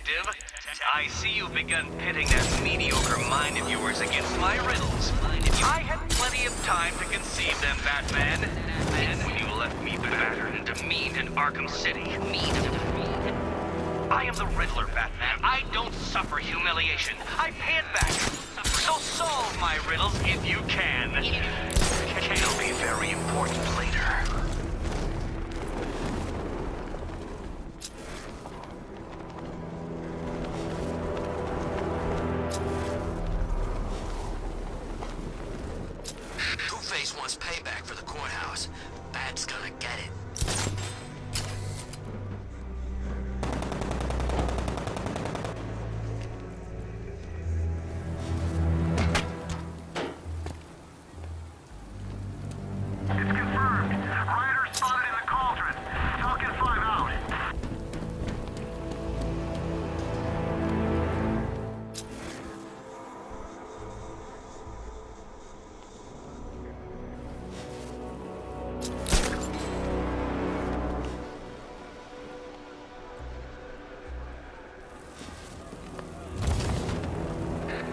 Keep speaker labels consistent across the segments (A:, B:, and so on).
A: Detective. I see you've begun pitting that mediocre mind of yours against my riddles. I had plenty of time to conceive them, Batman. Then, when you left me battered and demeaned in Arkham City. I am the Riddler, Batman. I don't suffer humiliation. I pay it back. So solve my riddles if you can. It'll be very important later.
B: Two-Face wants payback for the courthouse. Bat's gonna get it.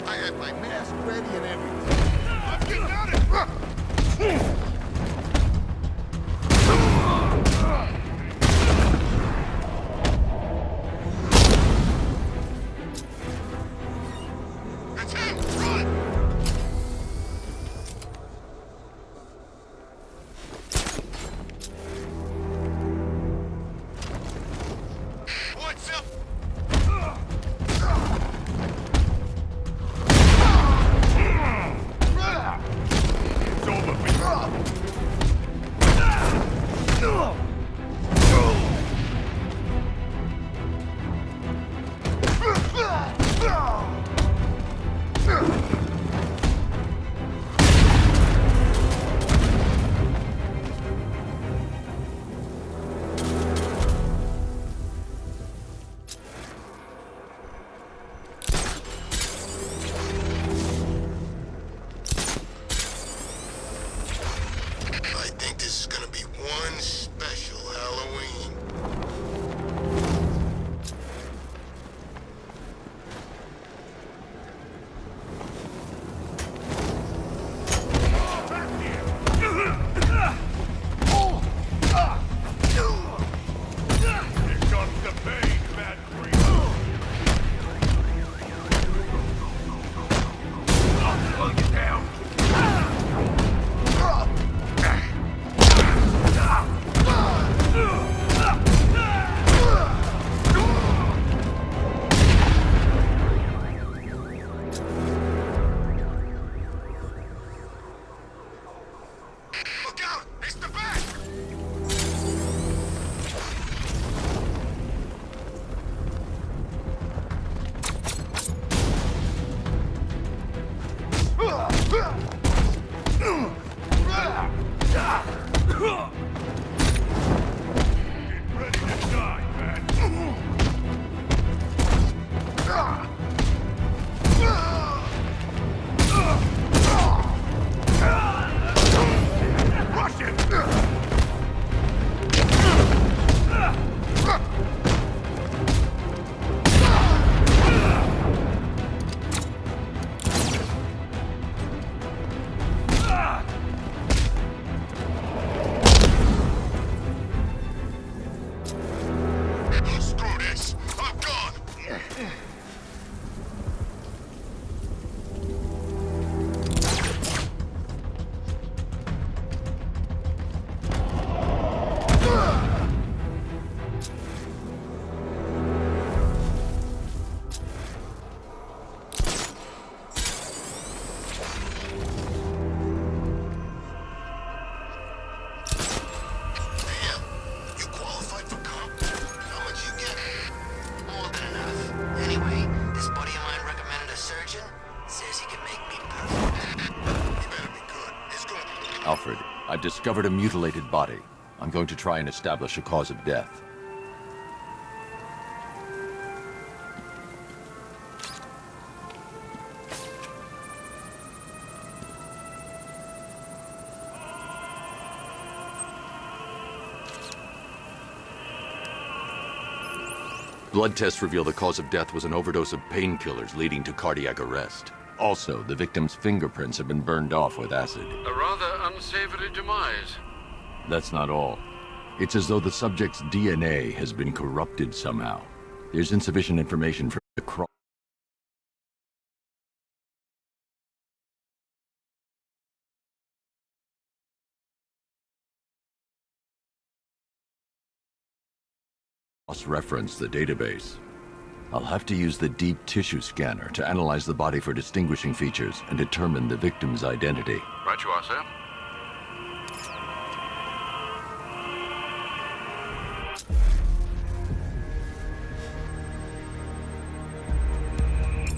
C: I had my mask ready and everything. I'm getting out of here! It's him! Run! What's up? It's over for I think this is gonna be one special Halloween. Here comes the pain, Bad Green. I'll get down. Look out! It's the back! Get ready to die, man! Rush it! Screw this! I'm gone! Damn, you qualified for comp? How much you get?
B: More than enough. Anyway, this buddy of mine recommended a surgeon. Says he can make me perfect.
C: You better be good. It's good.
D: Alfred, I've discovered a mutilated body. I'm going to try and establish a cause of death. Blood tests reveal the cause of death was an overdose of painkillers leading to cardiac arrest. Also, the victim's fingerprints have been burned off with acid.
E: A rather unsavory demise.
D: That's not all. It's as though the subject's DNA has been corrupted somehow. There's insufficient information for the cross-reference the database. I'll have to use the deep tissue scanner to analyze the body for distinguishing features and determine the victim's identity.
E: Right you are, sir.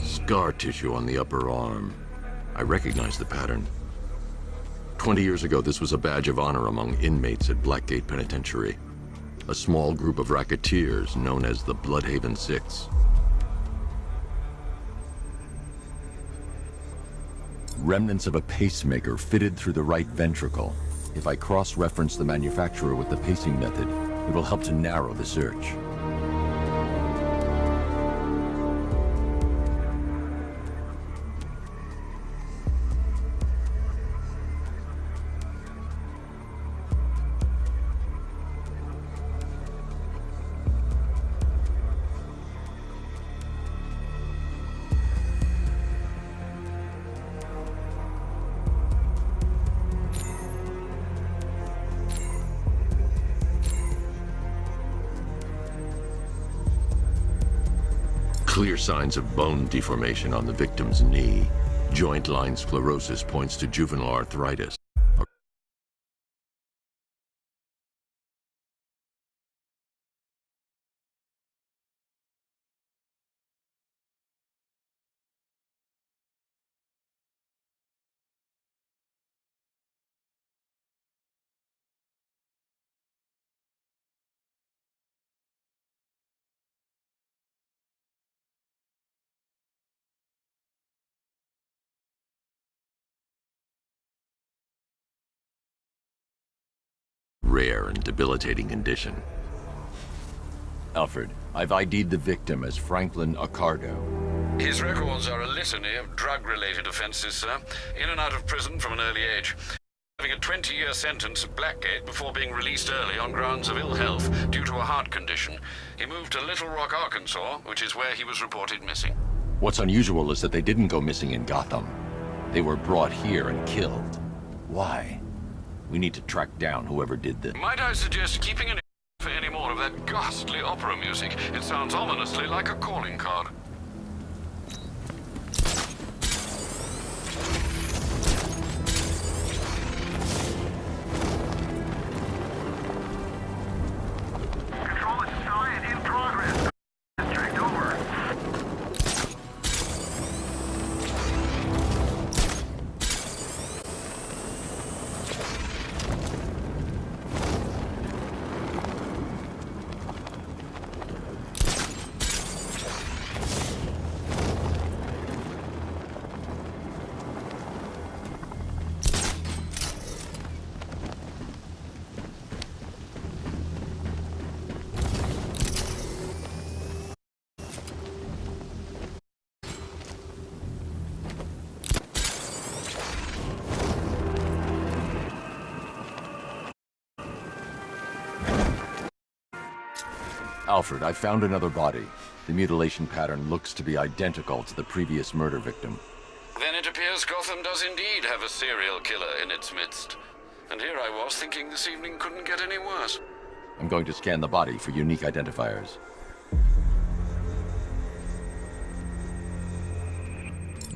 D: Scar tissue on the upper arm. I recognize the pattern. 20 years ago, this was a badge of honor among inmates at Blackgate Penitentiary. A small group of racketeers known as the Bloodhaven Six. Remnants of a pacemaker fitted through the right ventricle. If I cross-reference the manufacturer with the pacing method, it will help to narrow the search. Clear signs of bone deformation on the victim's knee. Joint line sclerosis points to juvenile arthritis. Rare and debilitating condition. Alfred, I've ID'd the victim as Franklin Accardo.
E: His records are a litany of drug-related offenses, sir. In and out of prison from an early age. Having a 20-year sentence at Blackgate before being released early on grounds of ill health due to a heart condition. He moved to Little Rock, Arkansas, which is where he was reported missing.
D: What's unusual is that they didn't go missing in Gotham. They were brought here and killed. Why? We need to track down whoever did this.
E: Might I suggest keeping an eye for any more of that ghastly opera music? It sounds ominously like a calling card.
A: Control is Scion in progress. District, over.
D: Alfred, I found another body. The mutilation pattern looks to be identical to the previous murder victim.
E: Then it appears Gotham does indeed have a serial killer in its midst. And here I was thinking this evening couldn't get any worse.
D: I'm going to scan the body for unique identifiers.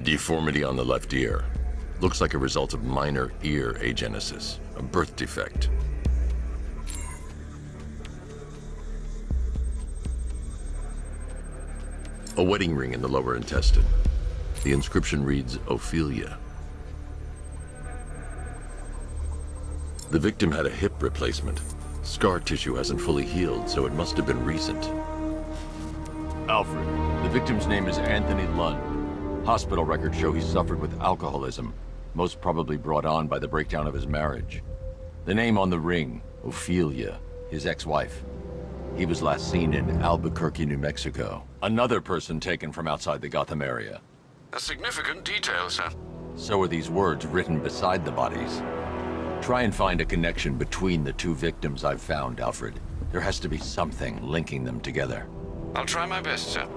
D: Deformity on the left ear. Looks like a result of minor ear agenesis, a birth defect. A wedding ring in the lower intestine. The inscription reads, Ophelia. The victim had a hip replacement. Scar tissue hasn't fully healed, so it must have been recent. Alfred, the victim's name is Anthony Lund. Hospital records show he suffered with alcoholism, most probably brought on by the breakdown of his marriage. The name on the ring, Ophelia, his ex-wife. He was last seen in Albuquerque, New Mexico. Another person taken from outside the Gotham area.
E: A significant detail, sir.
D: So are these words written beside the bodies. Try and find a connection between the two victims I've found, Alfred. There has to be something linking them together.
E: I'll try my best, sir.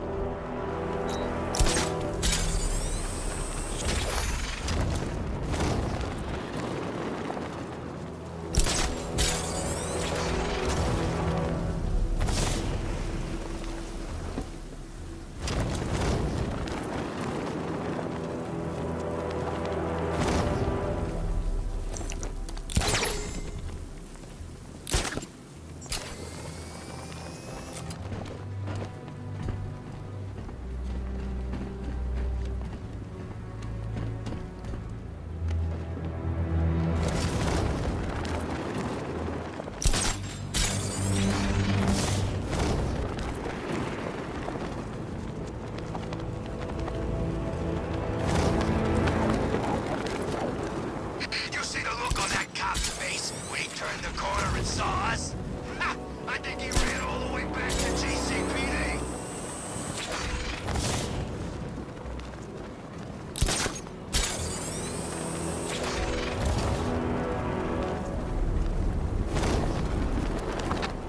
B: You see the look on that cop's face when he turned the corner and saw us? Ha! I think he ran all the way back to GCPD.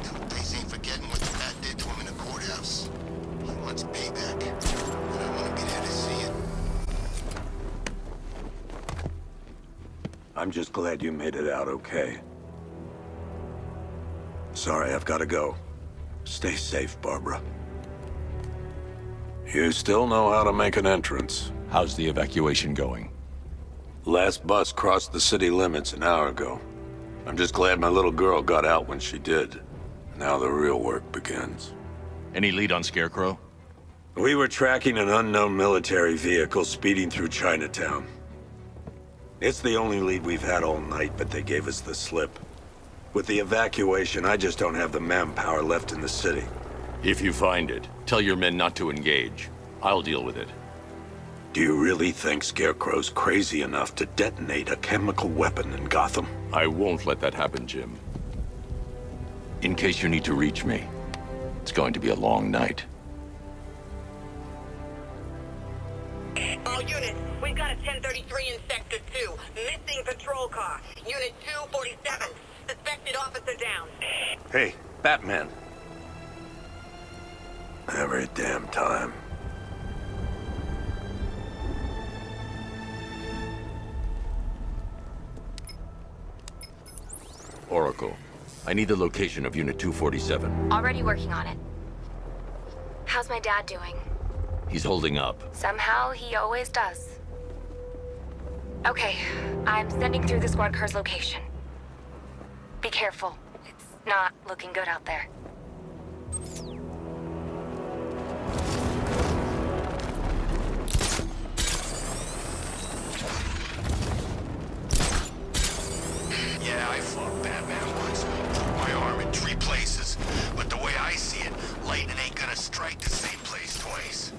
B: Them things ain't forgetting what the bat did to him in the courthouse. He wants payback, and I want to be there to see it.
F: I'm just glad you made it out okay. Sorry, I've got to go. Stay safe, Barbara. You still know how to make an entrance.
D: How's the evacuation going?
F: Last bus crossed the city limits an hour ago. I'm just glad my little girl got out when she did. Now the real work begins.
D: Any lead on Scarecrow?
F: We were tracking an unknown military vehicle speeding through Chinatown. It's the only lead we've had all night, but they gave us the slip. With the evacuation, I just don't have the manpower left in the city.
D: If you find it, tell your men not to engage. I'll deal with it.
F: Do you really think Scarecrow's crazy enough to detonate a chemical weapon in Gotham?
D: I won't let that happen, Jim. In case you need to reach me, it's going to be a long night.
G: All units, we've got a 1033 in Sector 2. Missing patrol car. Unit 247. Suspected officer down.
F: Hey, Batman. Every damn time.
D: Oracle, I need the location of Unit 247.
H: Already working on it. How's my dad doing?
D: He's holding up.
H: Somehow, he always does. Okay, I'm sending through the squad car's location. Be careful. It's not looking good out there.
B: Yeah, I fought Batman once. Broke my arm in 3 places. But the way I see it, lightning ain't gonna strike the same place twice.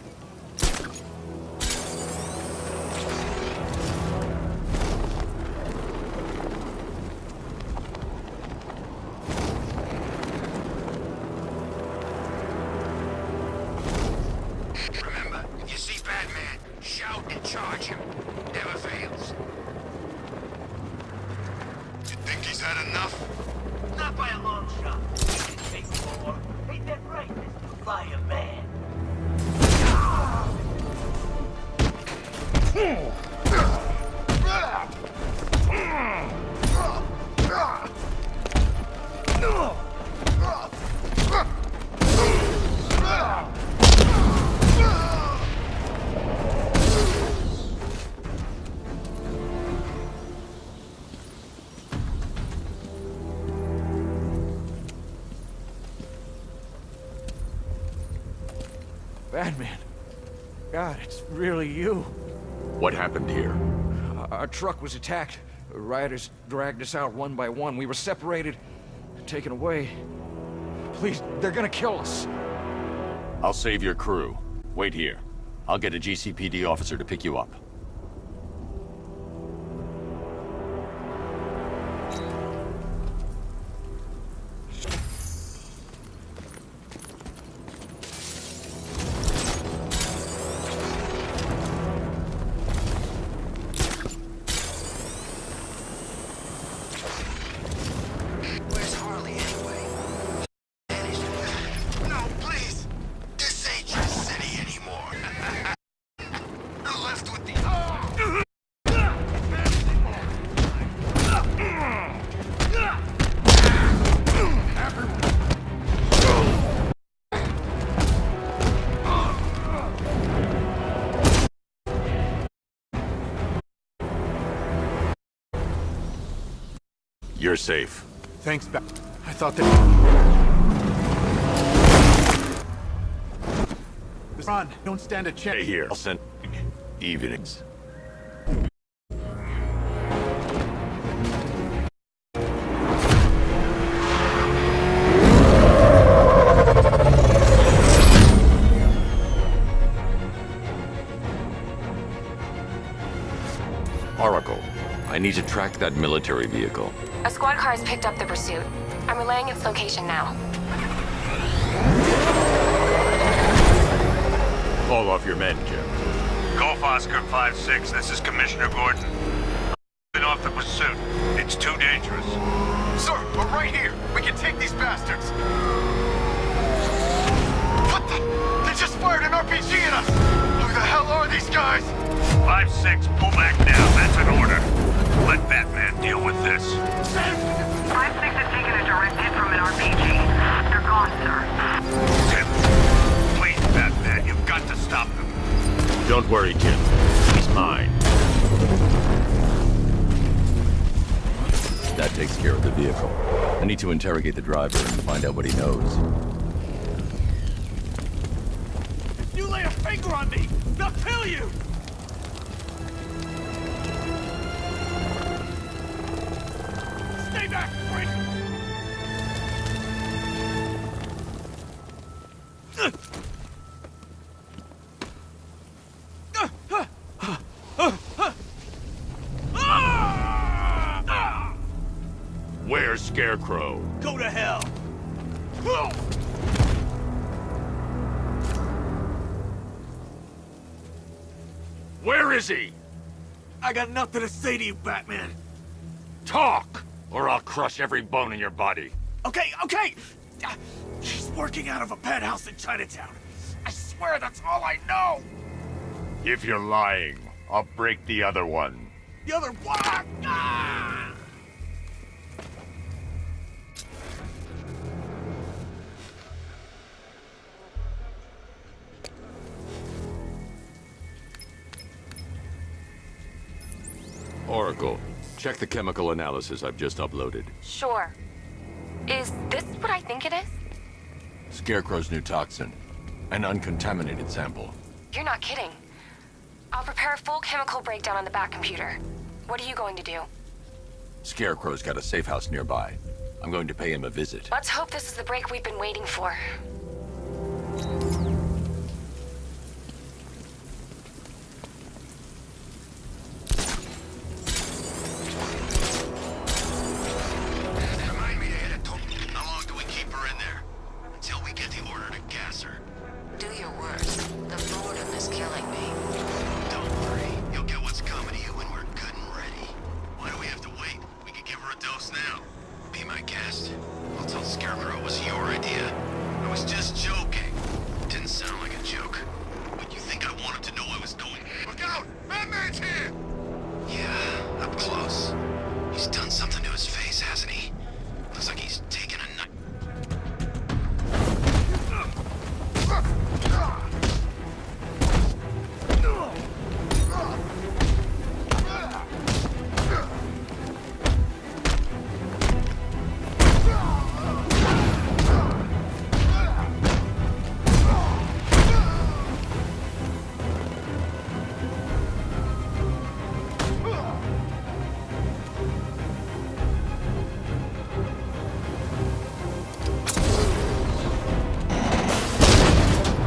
B: Remember, if you see Batman, shout and charge him. Never fails. You think he's had enough?
G: Not by a long shot. Big four. Ain't that right, Mr. Fireman?
I: Batman. God, it's really you.
D: What happened here?
I: Our truck was attacked. Rioters dragged us out one by one. We were separated, taken away. Please, they're gonna kill us.
D: I'll save your crew. Wait here. I'll get a GCPD officer to pick you up. You're safe.
C: Thanks, I thought that... Ron, don't stand a chance.
D: Stay here. I'll send evenings. Oracle, I need to track that military vehicle.
H: A squad car has picked up the pursuit. I'm relaying its location now.
D: Call off your men, Jim.
J: Golf Oscar 5-6, this is Commissioner Gordon. Been off the pursuit. It's too dangerous.
B: Sir, we're right here. We can take these bastards. What the? They just fired an RPG at us. Who the hell are these guys?
J: 5-6, pull back now. That's an order. Let Batman deal with this.
G: 5-6 has taken a direct hit from an RPG. They're gone, sir.
J: Tim, please, Batman, you've got to stop them.
D: Don't worry, Jim. He's mine. That takes care of the vehicle. I need to interrogate the driver and find out what he knows.
C: If you lay a finger on me, they'll kill you! Stay back, Frank!
D: Where's Scarecrow?
C: Go to hell!
D: Where is he?
C: I got nothing to say to you, Batman.
D: Talk, or I'll crush every bone in your body.
C: Okay. She's working out of a penthouse in Chinatown. I swear that's all I know.
D: If you're lying, I'll break the other one.
C: The other one. Ah!
D: Oracle, check the chemical analysis I've just uploaded.
H: Sure. Is this what I think it is?
D: Scarecrow's new toxin. An uncontaminated sample.
H: You're not kidding. I'll prepare a full chemical breakdown on the back computer. What are you going to do?
D: Scarecrow's got a safe house nearby. I'm going to pay him a visit.
H: Let's hope this is the break we've been waiting for.
B: Remind me to hit a total. How long do we keep her in there? Until we get the order to gas her.
K: Do your worst. The boredom is killing me.
B: Don't worry. You'll get what's coming to you when we're good and ready. Why do we have to wait? We could give her a dose now. Be my guest. I'll tell Scarecrow it was your idea. I was just joking. Didn't sound like a joke. But you think I wanted to know I was going... Look out! Batman's here! Yeah, up close. He's done something to his face, hasn't he? Looks like he's taken a knife.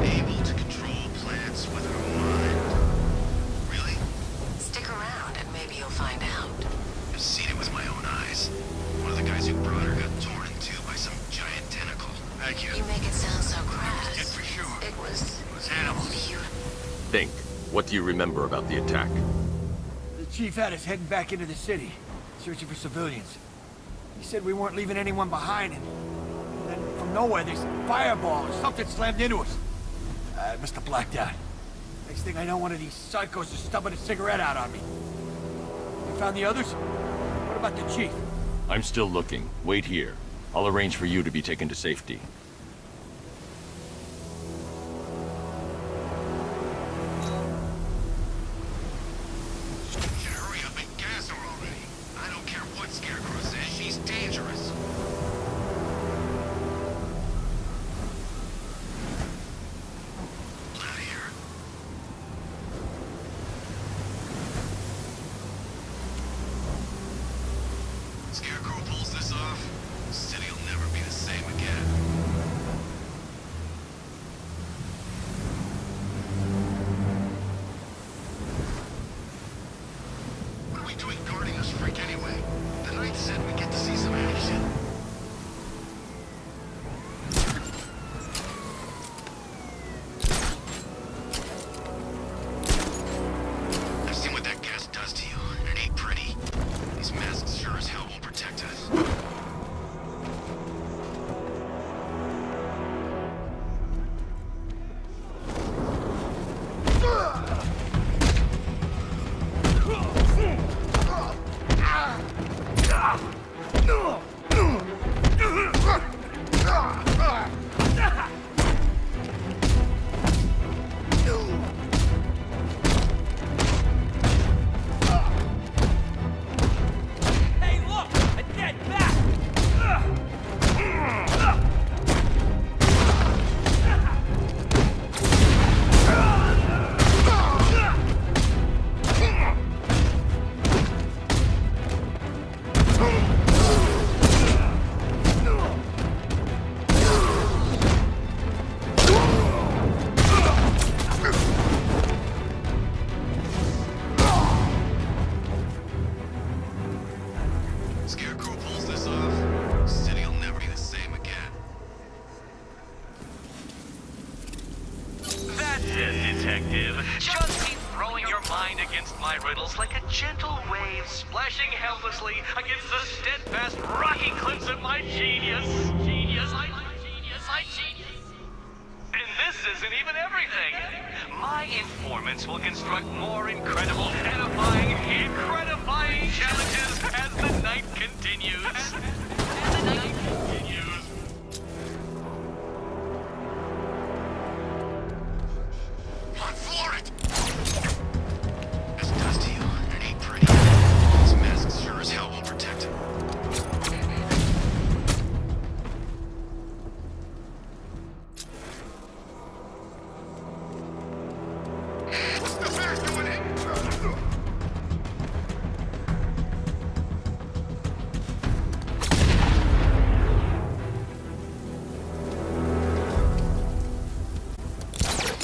B: Able to control plants with her mind. Really?
K: Stick around and maybe you'll find out.
B: I've seen it with my own eyes. One of the guys who brought her got torn in two by some giant tentacle. Thank you.
K: You make it sound so crass.
B: Did for sure.
K: It was
B: Animals.
K: beautiful.
D: Think. What do you remember about the attack?
L: The chief had us heading back into the city, searching for civilians. He said we weren't leaving anyone behind, and then from nowhere, this fireball or something slammed into us. I must have blacked out. Next thing I know, one of these psychos is stubbing a cigarette out on me. You found the others? What about the chief?
D: I'm still looking. Wait here. I'll arrange for you to be taken to safety.
B: Hurry up and gas her already. I don't care what Scarecrow says, she's dead.
A: riddles like a gentle wave splashing helplessly against the steadfast rocky cliffs of my genius. And this isn't even everything. My informants will construct more incredible, incredifying challenges as the night continues.
B: On, floor it! This does to you, and it ain't pretty. These masks sure as hell won't protect him. What's the back doing in?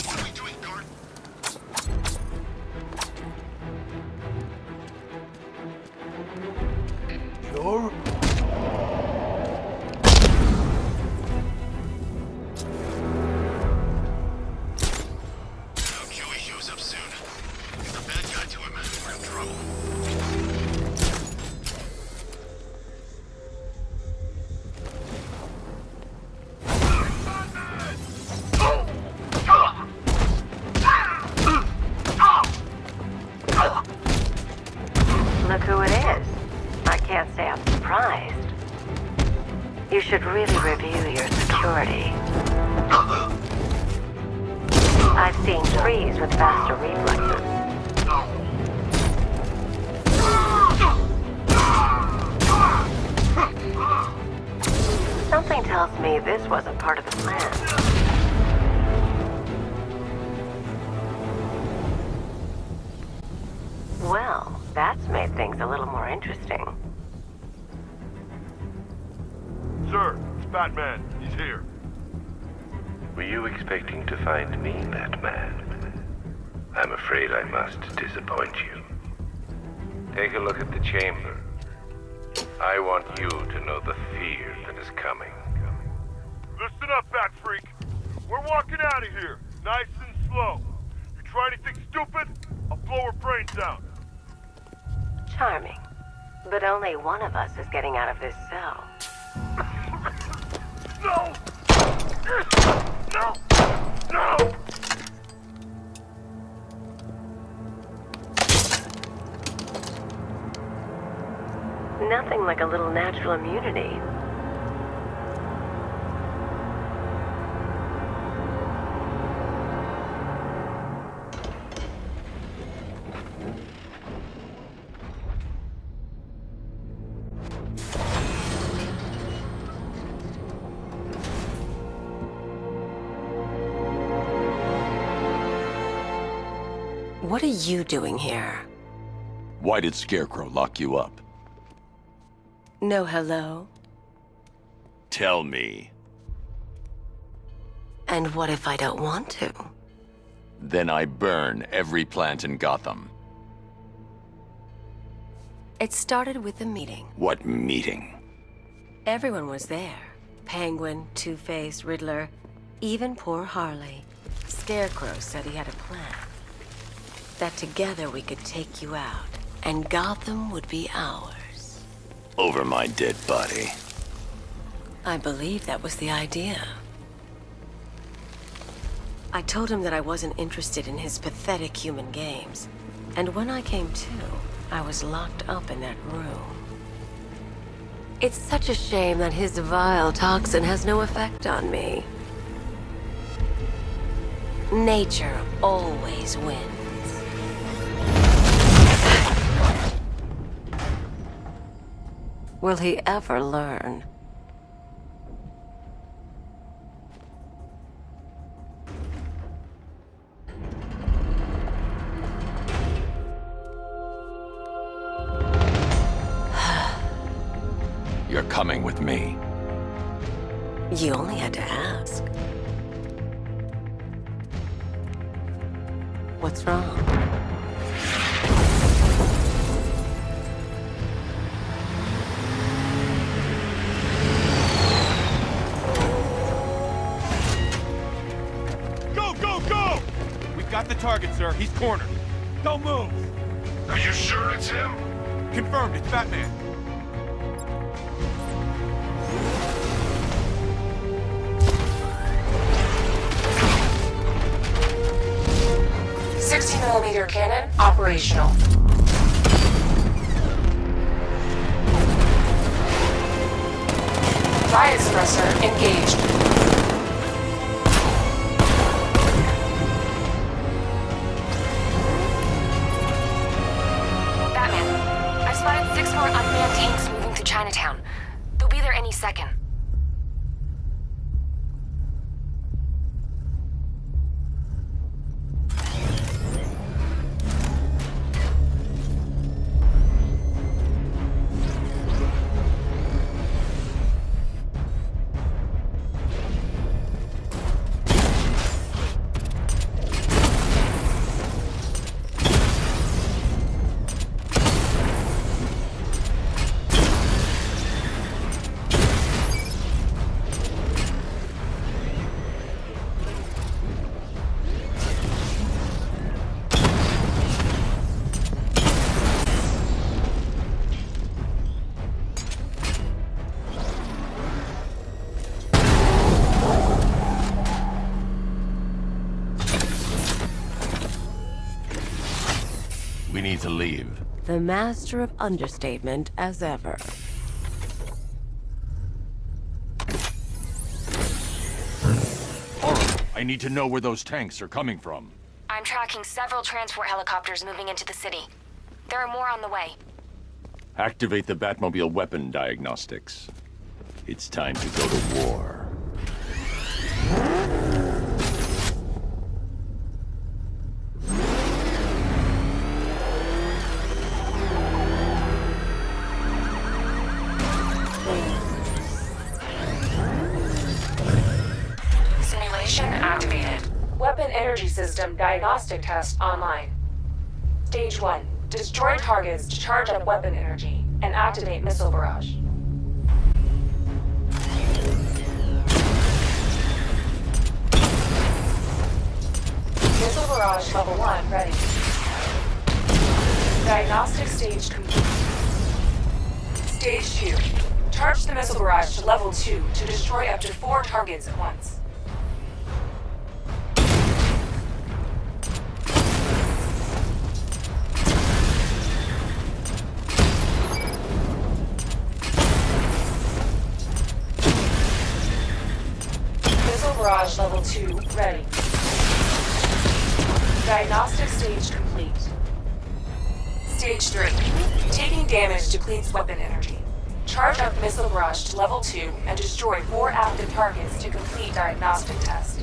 B: What are we doing, guard?
C: Sure.
B: Now Huey shows up soon. If the bad guy to him, we're in trouble.
K: Look who it is. I can't say I'm surprised. You should really review your security. I've seen trees with faster reflexes. Something tells me this wasn't part of the plan. Well, that's made things a little more interesting.
C: Sir, it's Batman. He's here.
M: Were you expecting to find me, Batman? I'm afraid I must disappoint you. Take a look at the chamber. I want you to know the fear that is coming.
C: Listen up, Bat Freak. We're walking out of here, nice and slow. You try anything stupid, I'll blow her brains out.
K: Charming. But only one of us is getting out of this cell.
C: No! No! No!
K: Nothing like a little natural immunity. What are you doing here?
D: Why did Scarecrow lock you up?
K: No hello?
D: Tell me.
K: And what if I don't want to?
D: Then I burn every plant in Gotham.
K: It started with a meeting.
D: What meeting?
K: Everyone was there. Penguin, Two-Face, Riddler, even poor Harley. Scarecrow said he had a plan. That together we could take you out, and Gotham would be ours.
D: Over my dead body.
K: I believe that was the idea. I told him that I wasn't interested in his pathetic human games. And when I came to, I was locked up in that room. It's such a shame that his vile toxin has no effect on me. Nature always wins. Will he ever learn?
D: You're coming with me.
K: You only had to ask. What's wrong?
N: Go, go, go! We've got the target, sir. He's cornered. Don't move!
C: Are you sure it's him?
L: Confirmed, it's Batman.
H: $60mm cannon operational. Riot suppressor engaged. Batman, I've spotted 6 more unmanned tanks moving through Chinatown. They'll be there any second.
D: We need to leave.
K: The master of understatement as ever.
D: I need to know where those tanks are coming from.
H: I'm tracking several transport helicopters moving into the city. There are more on the way.
D: Activate the Batmobile weapon diagnostics. It's time to go to war.
H: Simulation activated. Weapon energy system diagnostic test online. Stage 1. Destroy targets to charge up weapon energy and activate missile barrage. Missile barrage level 1 ready. Diagnostic stage complete. Stage 2. Charge the missile barrage to level 2 to destroy up to 4 targets at once. Missile barrage level 2 ready. Diagnostic stage complete. Stage 3. Taking damage depletes weapon energy. Charge up missile barrage to level 2 and destroy 4 active targets to complete diagnostic test.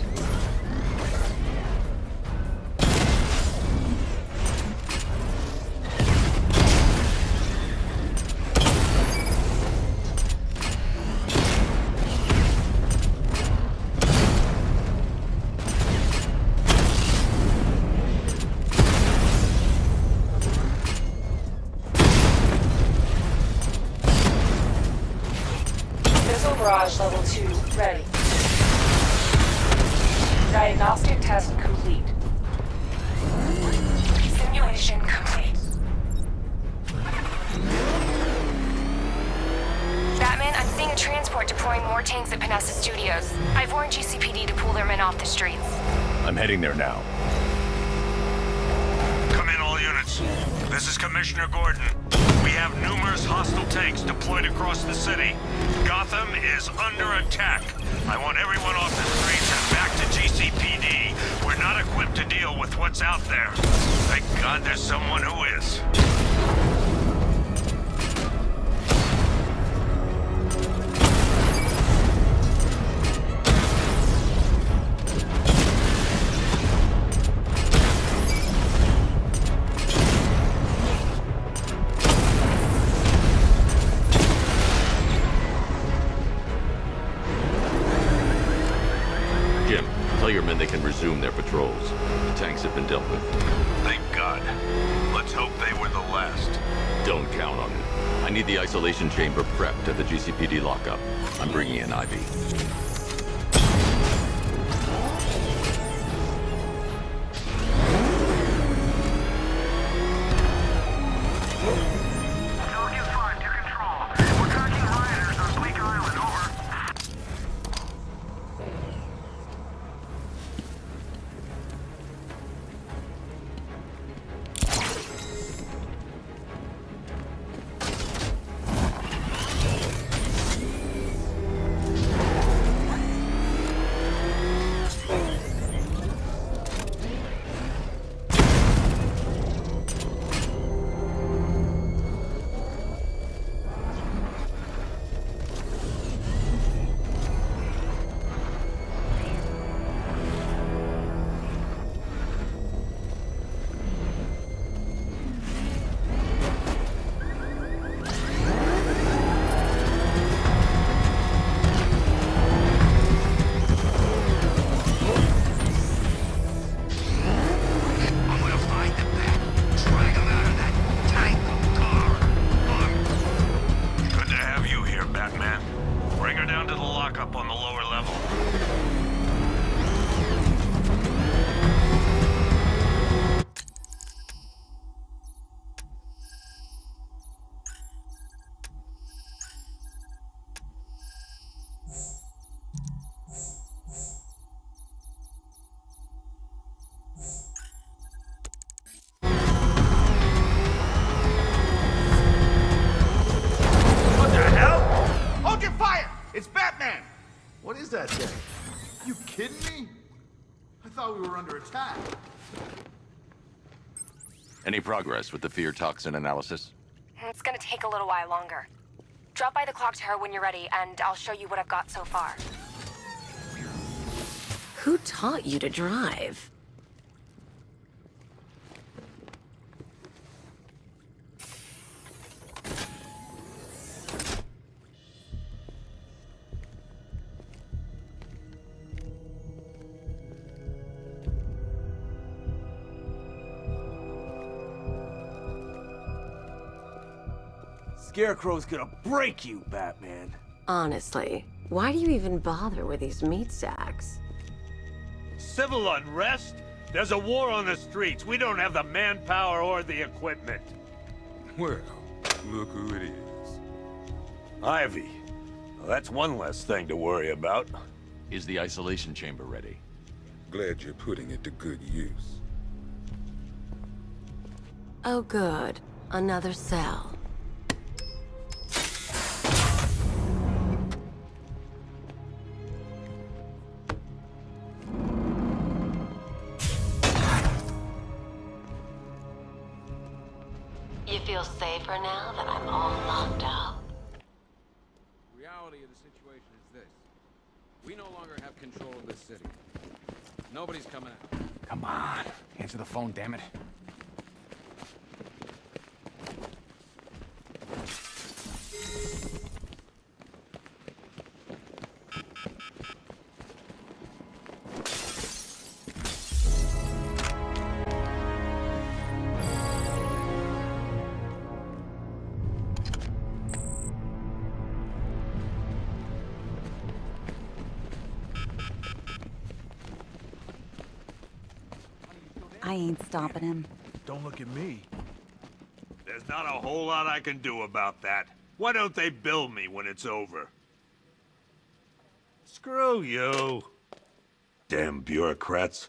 H: Barrage level 2 ready. Diagnostic test complete. Simulation complete. Batman, I'm seeing a transport deploying more tanks at Panessa Studios. I've warned GCPD to pull their men off the streets.
D: I'm heading there now.
J: Come in, all units. This is Commissioner Gordon. We have numerous hostile tanks deployed across the city. Gotham is under attack. I want everyone off the streets and back to GCPD. We're not equipped to deal with what's out there. Thank God there's someone who is.
D: Tell your men they can resume their patrols. The tanks have been dealt with.
J: Thank God. Let's hope they were the last.
D: Don't count on it. I need the isolation chamber prepped at the GCPD lockup. I'm bringing in Ivy.
J: lockup on the lower level.
L: What the hell? Hold your fire! It's Batman!
N: What is that thing? You kidding me? I thought we were under attack.
D: Any progress with the fear toxin analysis?
H: It's gonna take a little while longer. Drop by the clock tower when you're ready, and I'll show you what I've got so far.
K: Who taught you to drive?
L: Scarecrow's gonna break you, Batman.
K: Honestly, why do you even bother with these meat sacks?
J: Civil unrest? There's a war on the streets. We don't have the manpower or the equipment.
O: Well, look who it is.
F: Ivy. Well, that's one less thing to worry about.
D: Is the isolation chamber ready?
O: Glad you're putting it to good use.
K: Oh good, another cell. You feel safer now that I'm all locked up?
I: The reality of the situation is this. We no longer have control of this city. Nobody's coming out.
L: Come on. Answer the phone, damn it.
P: I ain't stopping him.
J: Don't look at me. There's not a whole lot I can do about that. Why don't they bill me when it's over? Screw you.
F: Damn bureaucrats.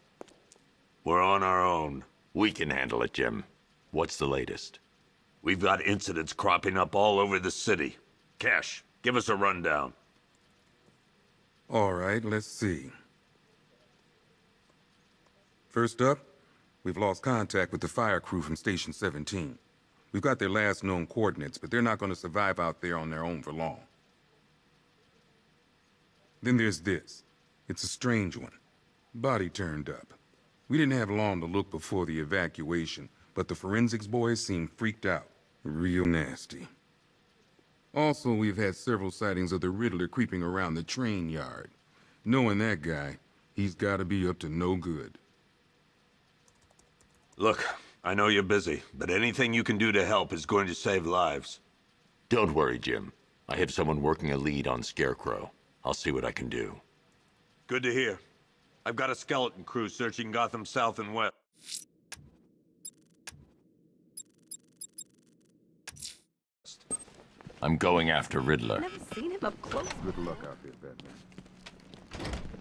F: We're on our own.
D: We can handle it, Jim. What's the latest?
F: We've got incidents cropping up all over the city. Cash, give us a rundown.
O: All right, let's see. First up, we've lost contact with the fire crew from Station 17. We've got their last known coordinates, but they're not going to survive out there on their own for long. Then there's this. It's a strange one. Body turned up. We didn't have long to look before the evacuation, but the forensics boys seemed freaked out. Real nasty. Also, we've had several sightings of the Riddler creeping around the train yard. Knowing that guy, he's got to be up to no good.
F: Look, I know you're busy, but anything you can do to help is going to save lives.
D: Don't worry, Jim. I have someone working a lead on Scarecrow. I'll see what I can do.
F: Good to hear. I've got a skeleton crew searching Gotham South and West.
D: I'm going after Riddler.
P: Never seen him up close.
O: Good luck out there, Batman.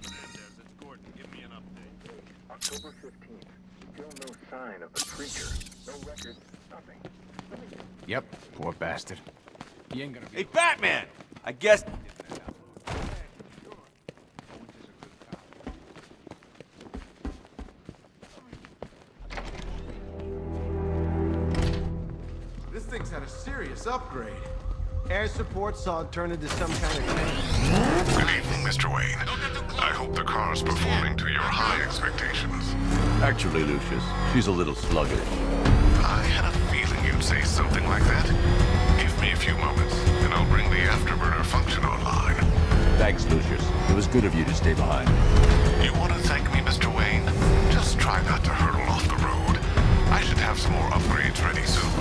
J: It's Gordon. Give me an update.
M: October 15th. Still no sign of the creature. No records, nothing.
L: Yep, poor bastard. He ain't gonna be...
I: Hey, Batman! I guess...
N: This thing's had a serious upgrade. Air support saw it turn into some kind of tank.
B: Good evening, Mr. Wayne. I hope the car's performing to your high expectations.
D: Actually, Lucius, she's a little sluggish.
B: I had a feeling you'd say something like that. Give me a few moments, and I'll bring the afterburner function online.
D: Thanks, Lucius. It was good of you to stay behind.
B: You want to thank me, Mr. Wayne? Just try not to hurtle off the road. I should have some more upgrades ready soon.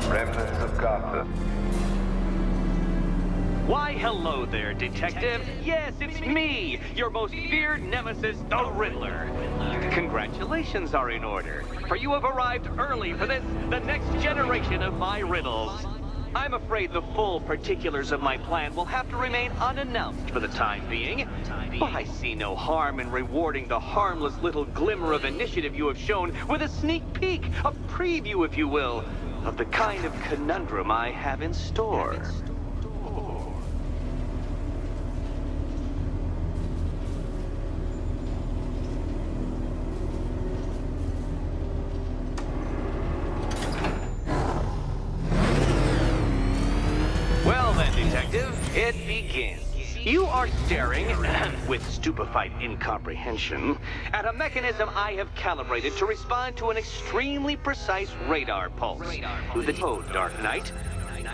M: Remnants of Gotham.
A: Why, hello there, Detective. Yes, it's me, your most feared nemesis, the Riddler. Congratulations are in order, for you have arrived early for this, the next generation of my riddles. I'm afraid the full particulars of my plan will have to remain unannounced for the time being, but I see no harm in rewarding the harmless little glimmer of initiative you have shown with a sneak peek, a preview, if you will, of the kind of conundrum I have in store. Well then, Detective, it begins. You are staring, with stupefied incomprehension, at a mechanism I have calibrated to respond to an extremely precise radar pulse. To the code, Dark Knight.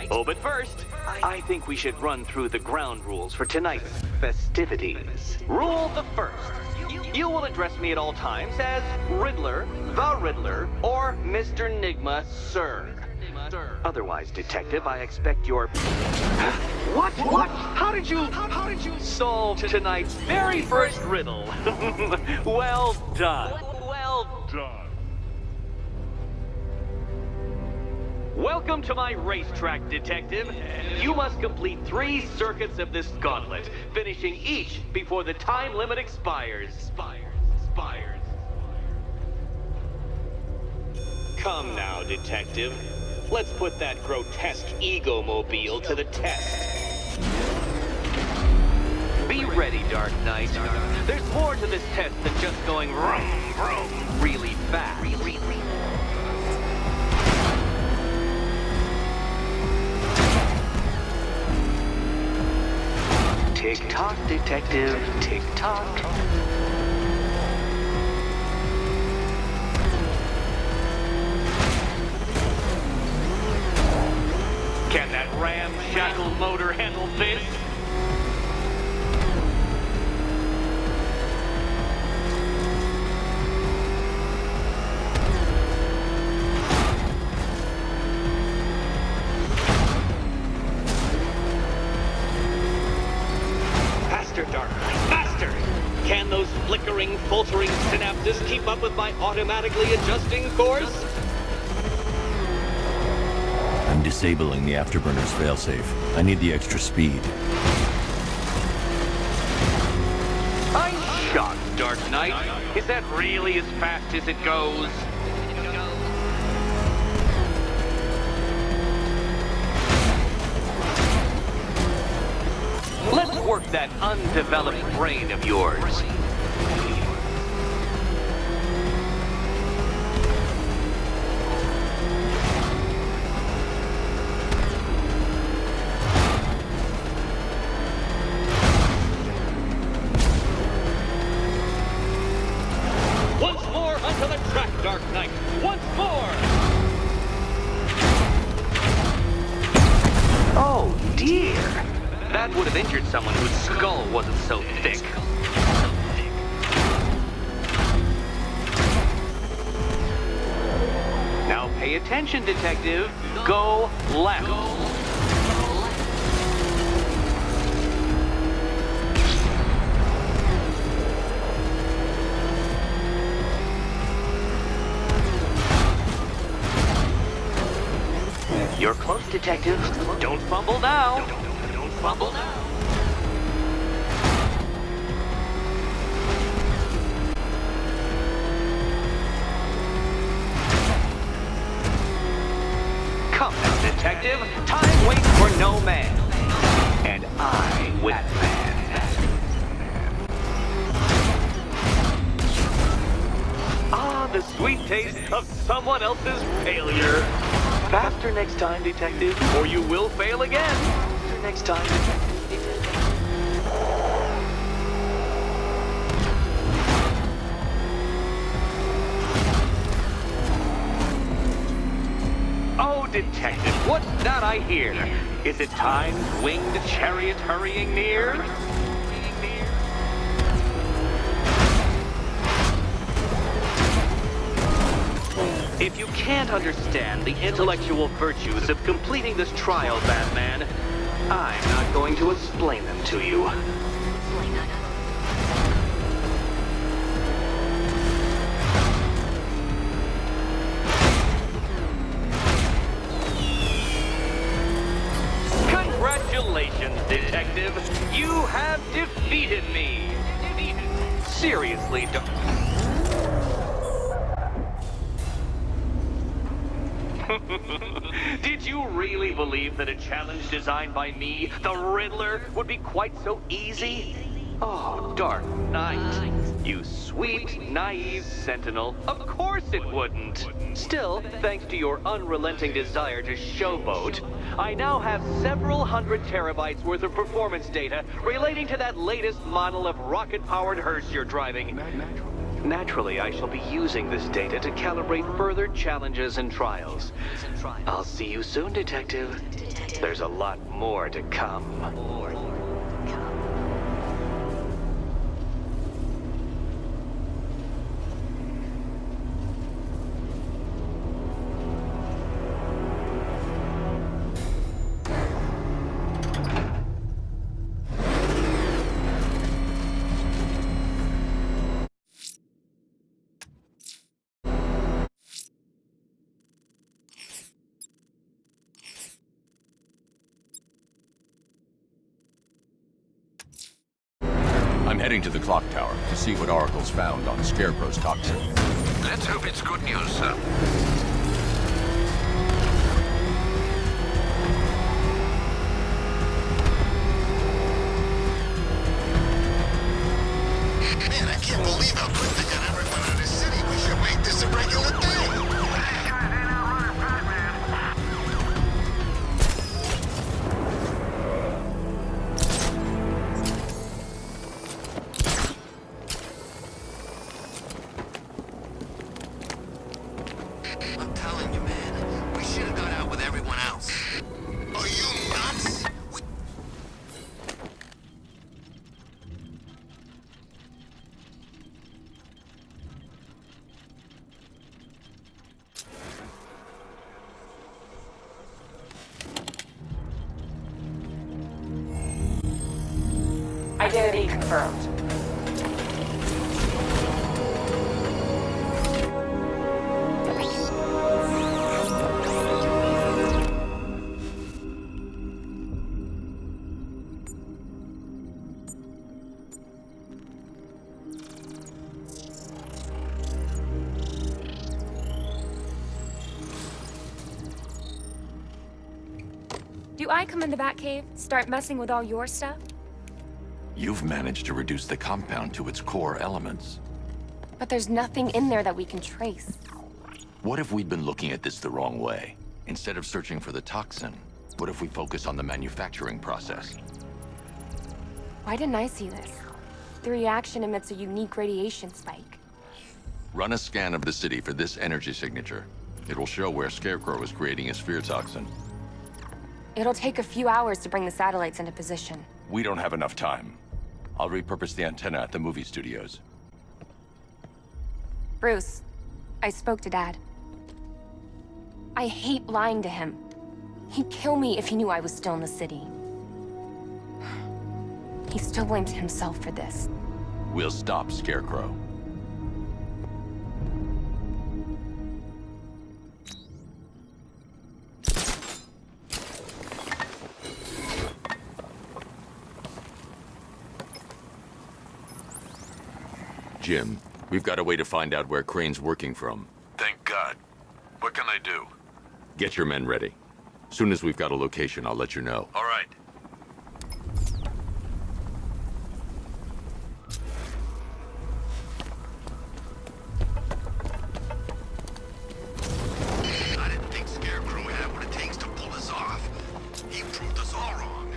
A: Oh, but first, I think we should run through the ground rules for tonight's festivities. Rule the first. You will address me at all times as Riddler, the Riddler, or Mr. Nigma, sir. Otherwise, Detective, I expect your... What? How did you solve tonight's very first riddle? Well done. Well done. Welcome to my racetrack, Detective. You must complete 3 circuits of this gauntlet, finishing each before the time limit expires. Come now, Detective. Let's put that grotesque ego-mobile to the test. Be ready, Dark Knight. There's more to this test than just going vroom, vroom, really fast. Tick-tock, Detective, tick-tock. Can that ramshackle motor handle this? Faster, Dark Knight, faster! Can those flickering, faltering synapses keep up with my automatically adjusting course?
D: I'm disabling the afterburner's failsafe. I need the extra speed.
A: I'm shocked, Dark Knight. Is that really as fast as it goes? Let's work that undeveloped brain of yours. To the track, Dark Knight. Once more! Oh, dear. That would have injured someone whose skull wasn't so thick. Now pay attention, Detective. Go left. You're close, Detective. Don't fumble now. Don't fumble now. Come now, Detective. Time waits for no man. And I with that man. Ah, the sweet taste of someone else's failure. Faster next time, Detective, or you will fail again. Faster next time, Detective. Oh, Detective, what's that I hear? Is it time's winged chariot hurrying near? If you can't understand the intellectual virtues of completing this trial, Batman, I'm not going to explain them to you. Congratulations, Detective. You have defeated me. Seriously, Did you really believe that a challenge designed by me, the Riddler, would be quite so easy? Oh, Dark Knight. You sweet, naive sentinel. Of course it wouldn't. Still, thanks to your unrelenting desire to showboat, I now have several hundred terabytes worth of performance data relating to that latest model of rocket-powered hearse you're driving. Naturally, I shall be using this data to calibrate further challenges and trials. I'll see you soon, Detective. There's a lot more to come.
D: I'm heading to the clock tower to see what Oracle's found on Scarecrow's toxin.
E: Let's hope it's good news, sir.
B: Man, I can't believe how quick they got everyone out of the city. We should make this a regular thing. I'm telling you, man, we should have got out with everyone else. Are you nuts?
H: Identity confirmed.
Q: Do I come in the Batcave, start messing with all your stuff?
D: You've managed to reduce the compound to its core elements.
Q: But there's nothing in there that we can trace.
D: What if we'd been looking at this the wrong way? Instead of searching for the toxin, what if we focus on the manufacturing process?
Q: Why didn't I see this? The reaction emits a unique radiation spike.
D: Run a scan of the city for this energy signature. It will show where Scarecrow is creating his fear toxin.
Q: It'll take a few hours to bring the satellites into position.
D: We don't have enough time. I'll repurpose the antenna at the movie studios.
Q: Bruce, I spoke to Dad. I hate lying to him. He'd kill me if he knew I was still in the city. He still blames himself for this.
D: We'll stop Scarecrow. Jim, we've got a way to find out where Crane's working from.
F: Thank God. What can I do?
D: Get your men ready. Soon as we've got a location, I'll let you know.
F: All right.
B: I didn't think Scarecrow had what it takes to pull us off. He proved us all wrong.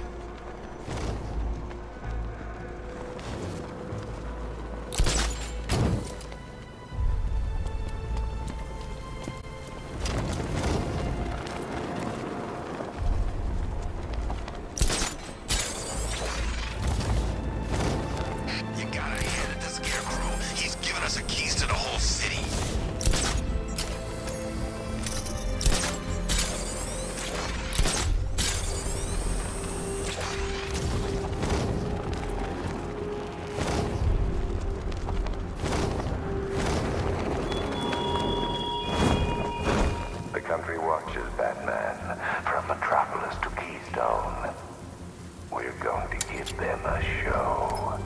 M: Batman, from Metropolis to Keystone. We're going to give them a show.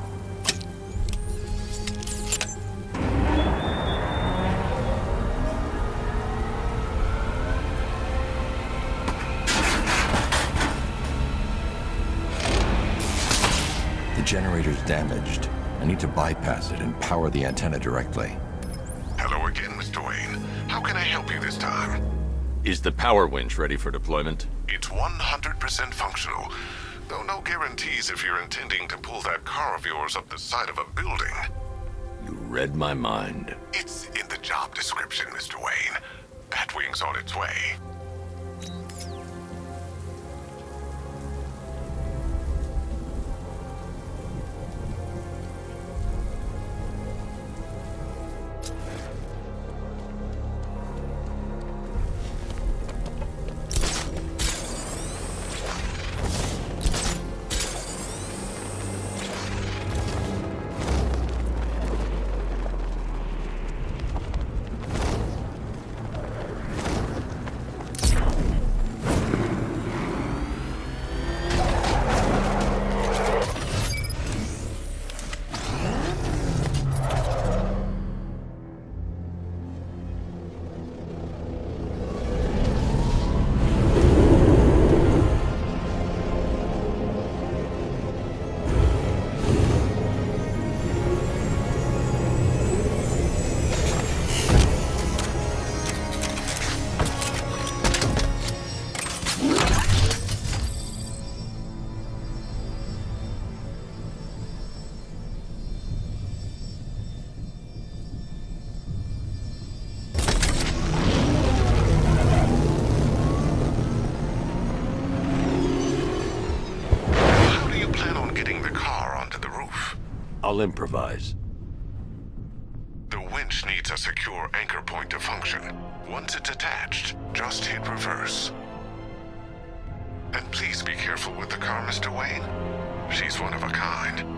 D: The generator's damaged. I need to bypass it and power the antenna directly.
R: Hello again, Mr. Wayne. How can I help you this time?
D: Is the power winch ready for deployment?
R: It's 100% functional. Though no guarantees if you're intending to pull that car of yours up the side of a building.
D: You read my mind.
R: It's in the job description, Mr. Wayne. Batwing's on its way.
D: I'll improvise.
R: The winch needs a secure anchor point to function. Once it's attached, just hit reverse. And please be careful with the car, Mr. Wayne. She's one of a kind.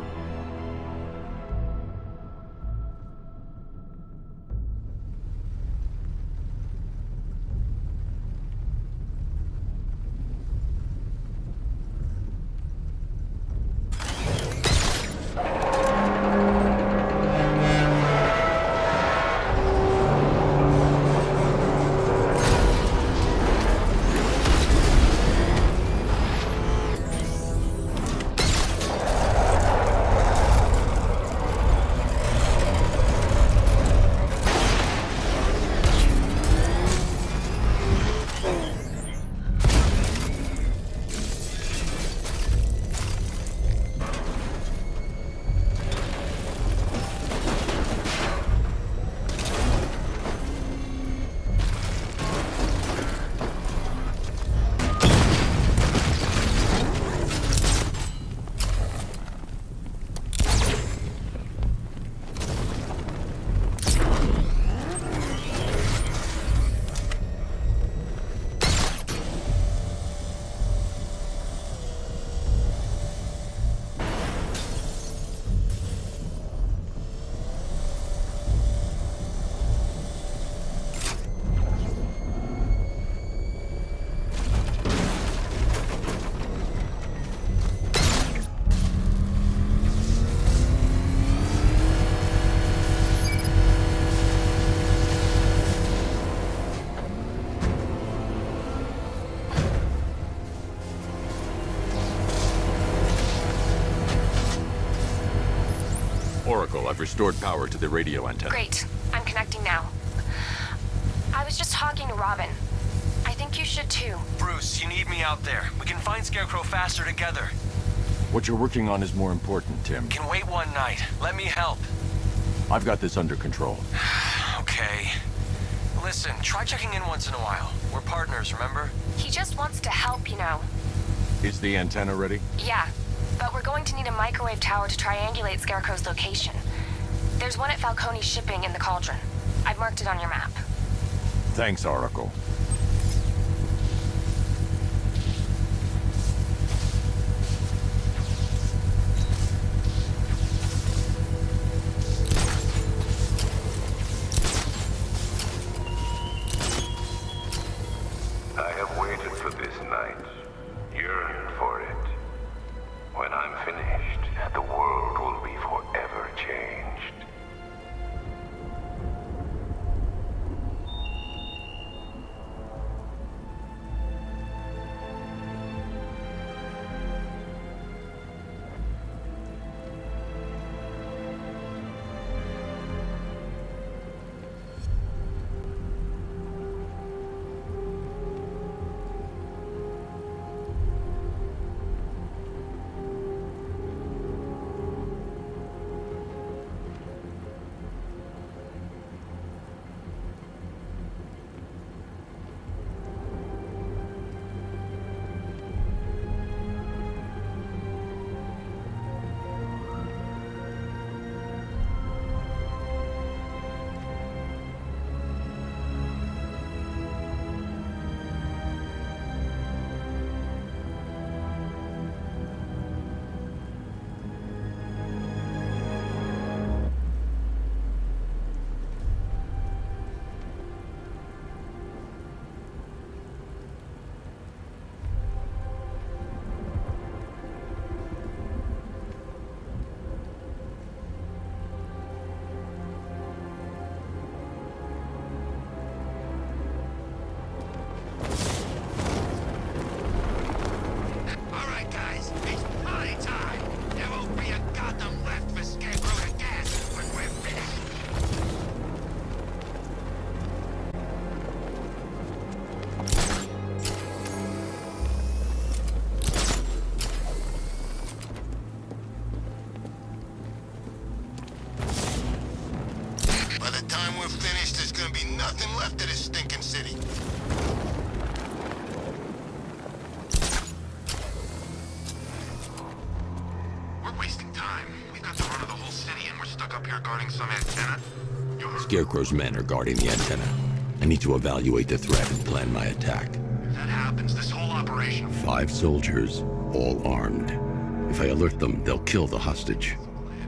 D: Oracle, I've restored power to the radio antenna.
Q: Great. I'm connecting now. I was just talking to Robin. I think you should too.
A: Bruce, you need me out there. We can find Scarecrow faster together.
D: What you're working on is more important, Tim.
A: Can wait one night. Let me help.
D: I've got this under control.
A: Okay. Listen, try checking in once in a while. We're partners, remember?
Q: He just wants to help, you know.
D: Is the antenna ready?
Q: Yeah, but we're going to need a microwave tower to triangulate Scarecrow's location. There's one at Falcone's shipping in the Cauldron. I've marked it on your map.
D: Thanks, Oracle.
M: I have tonight. Yearn for it. When I'm finished, the world will be forever changed.
B: Alright, guys, it's party time! There won't be a Gotham left for Scarecrow to gas when we're finished! By the time we're finished, there's gonna be nothing left of this stinking city. We're wasting time. We've got the run of the whole city and we're stuck up here guarding some antenna.
D: Scarecrow's men are guarding the antenna. I need to evaluate the threat and plan my attack.
B: If that happens, this whole operation...
D: 5 soldiers, all armed. If I alert them, they'll kill the hostage.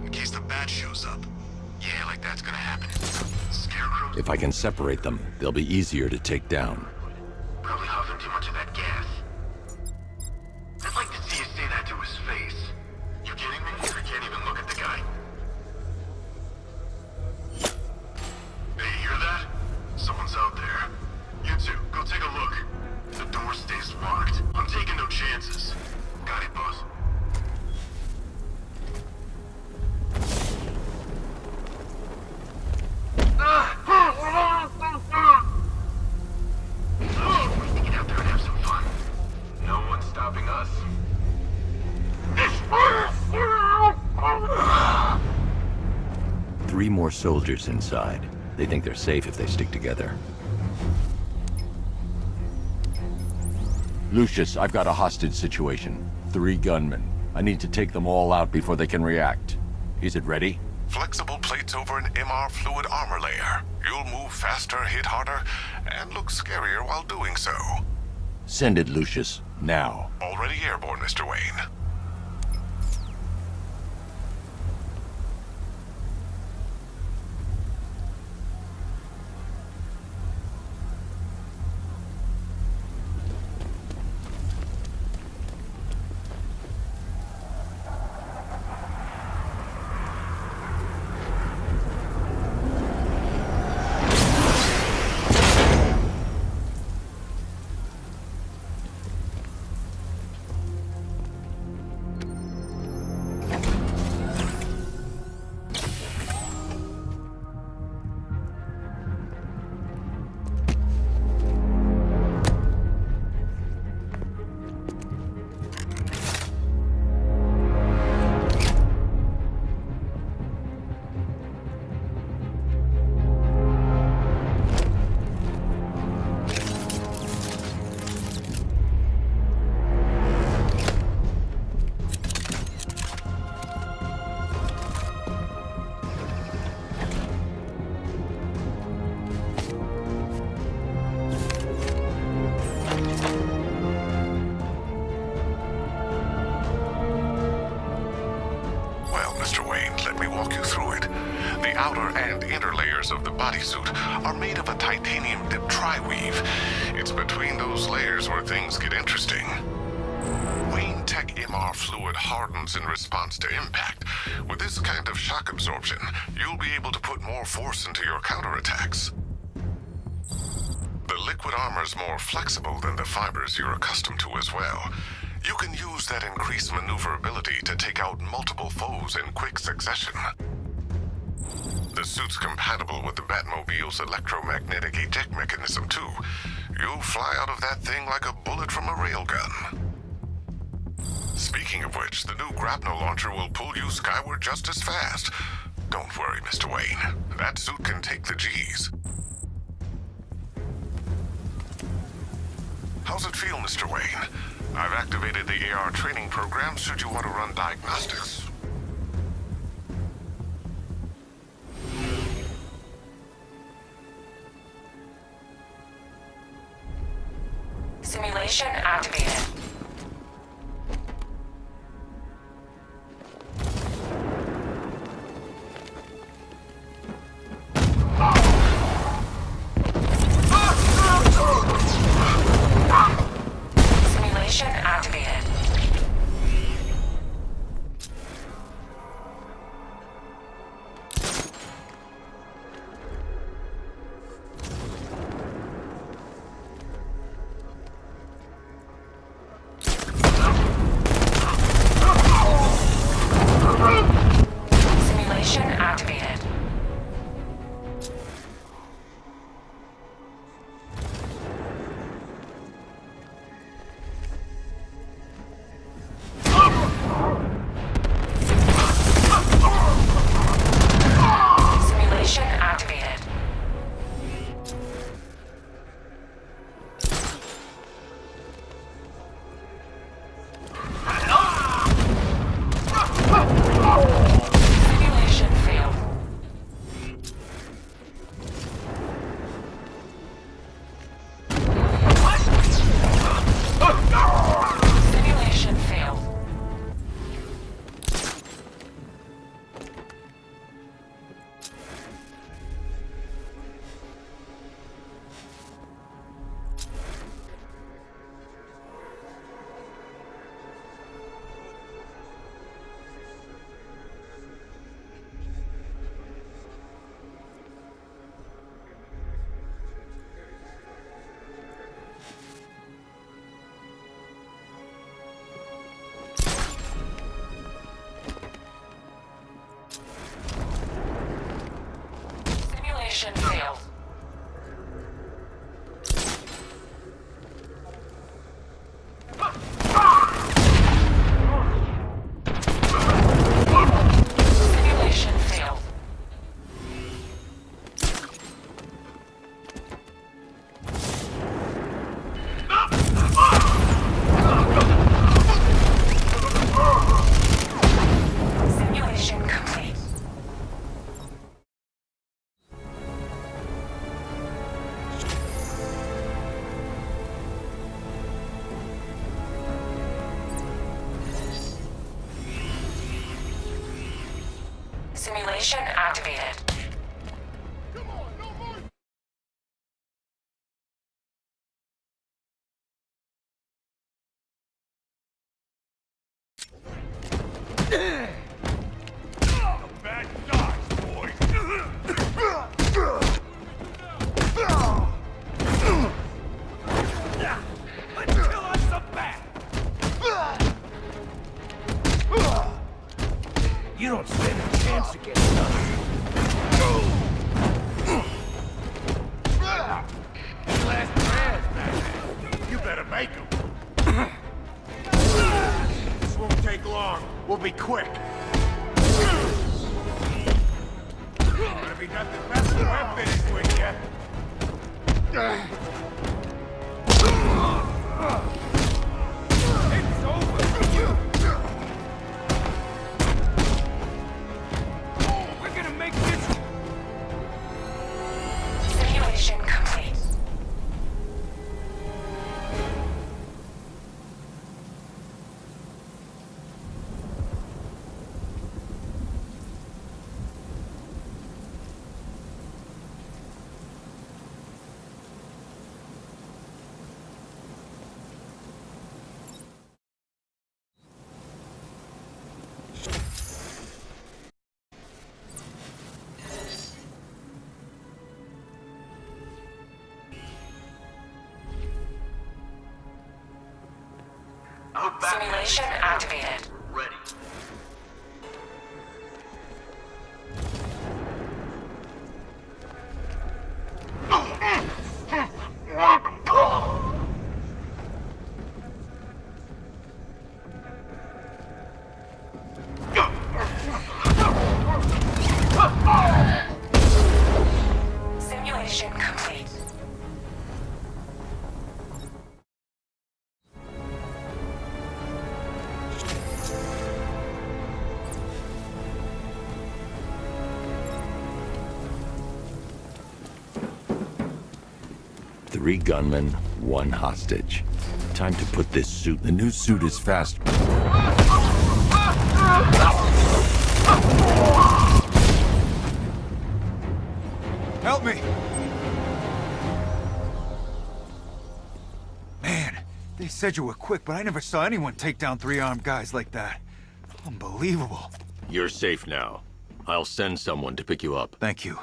B: In case the bat shows up. Yeah, like that's gonna happen. Scarecrow...
D: If I can separate them, they'll be easier to take down.
B: Probably huffing too much of that gas. I'd like to see you say that to his face. You kidding me? I can't even look at the guy. Hey, you hear that? Someone's out there. You two, go take a look. The door stays locked. I'm taking no chances. Got it, boss. We can get out there and have some fun. No one's stopping us.
D: 3 more soldiers inside. They think they're safe if they stick together. Lucius, I've got a hostage situation. 3 gunmen. I need to take them all out before they can react. Is it ready?
R: Flexible plates over an MR fluid armor layer. You'll move faster, hit harder, and look scarier while doing so.
D: Send it, Lucius. Now.
R: Already airborne, Mr. Wayne. outer and inner layers of the bodysuit are made of a titanium-dipped tri-weave. It's between those layers where things get interesting. Wayne Tech MR fluid hardens in response to impact. With this kind of shock absorption, you'll be able to put more force into your counterattacks. The liquid armor's more flexible than the fibers you're accustomed to as well. You can use that increased maneuverability to take out multiple foes in quick succession. The suit's compatible with the Batmobile's electromagnetic eject mechanism, too. You'll fly out of that thing like a bullet from a railgun. Speaking of which, the new grapnel launcher will pull you skyward just as fast. Don't worry, Mr. Wayne. That suit can take the G's. How's it feel, Mr. Wayne? I've activated the AR training program should you want to run diagnostics.
H: Simulation activated. Simulation activated. Simulation activated. Simulation activated. Simulation failed. Simulation failed. Simulation failed. Simulation failed. Simulation complete. Simulation activated.
C: Bad shots, boys. Let's kill us some bat. You don't stand a chance against us. Last prayers, Batman. You better make them. This won't take long. We'll be quick. Gonna be nothing less than we're finished with you. It's over for you. We're gonna make this.
H: Simulation complete. Simulation activated.
A: Ready.
H: Simulation complete.
D: Three gunmen, one hostage. Time to put this suit. The new suit is fast.
L: Help me! Man, they said you were quick, but I never saw anyone take down three armed guys like that. Unbelievable.
D: You're safe now. I'll send someone to pick you up.
L: Thank you.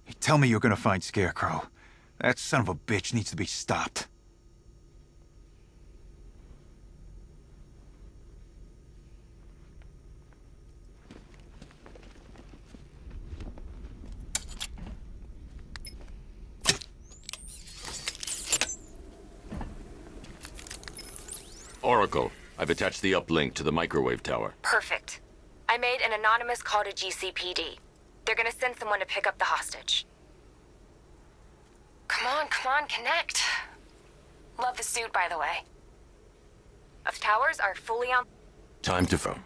L: Hey, tell me you're gonna find Scarecrow. That son of a bitch needs to be stopped.
D: Oracle, I've attached the uplink to the microwave tower.
Q: Perfect. I made an anonymous call to GCPD. They're gonna send someone to pick up the hostage. Come on, connect. Love the suit, by the way. The towers are fully on.
D: Time to phone.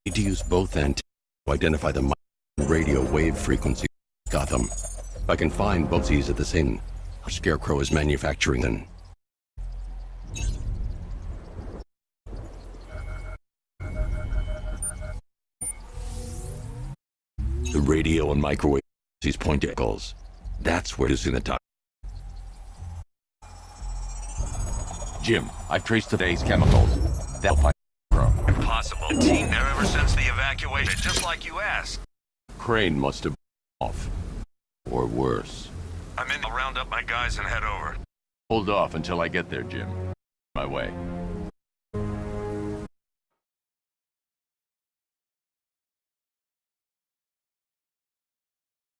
D: Need to use both antennas to identify the radio wave frequency of Gotham. If I can find both these at the same, Scarecrow is manufacturing them. The radio and microwave frequencies point to echoes. That's where to see the top. Jim, I've traced today's chemicals. That'll find Scarecrow.
J: Impossible. Team there ever since the evacuation, just like you asked.
D: Crane must have been off. Or worse.
J: I'll round up my guys and head over.
D: Hold off until I get there, Jim. My way.